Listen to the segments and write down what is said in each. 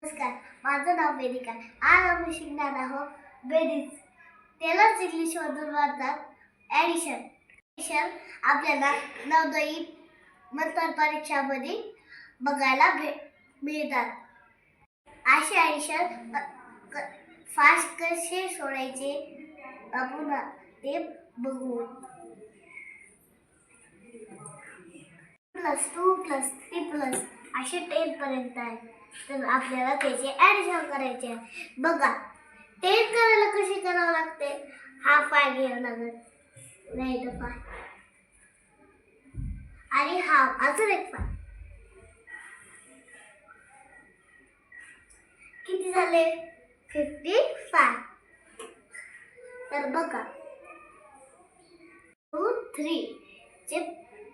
नमस्कार, माझं नाव वेदिका. आज आपण शिकणार आहोत बेरीज. त्यालाच इंग्लिशमधून म्हणतात ॲडिशन. ॲडिशन आपल्याला नवोदयी मतदार परीक्षामध्ये बघायला मिळतात. असे ॲडिशन फास्ट कसे सोडायचे आपण ते बघू. +2+3+ असे 10 पर्यंत आहे. तर आपल्याला त्याचे ॲडिशन करायचे आहे. बघा 10 करायला कशी करावं लागते. हा 5 घ्यावा लागेल, नाही तर 5 आणि हा अजून एक 5. किती झाले? 55. तर बघा 2 3 चे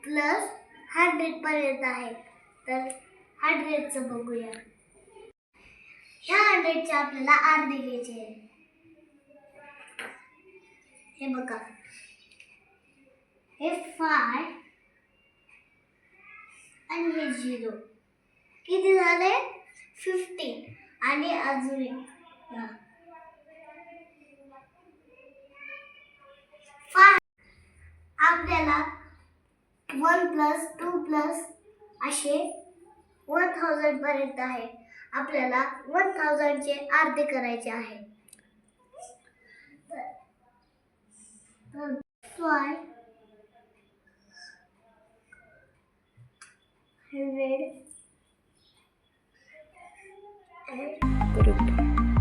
प्लस 100 पर्यंत आहे. तर 100चं बघूया. ह्या 100चे आपल्याला अर्धे घ्यायचे आहे. हे बघा, हे 5 आणि हे 0. किती झाले? 15 आणि अजून एक 5. आपल्याला 1+2+ असे 1000 पर्यंत आहे. आपल्याला 1000चे अर्धे करायचे आहे. तर 100 बरोबर.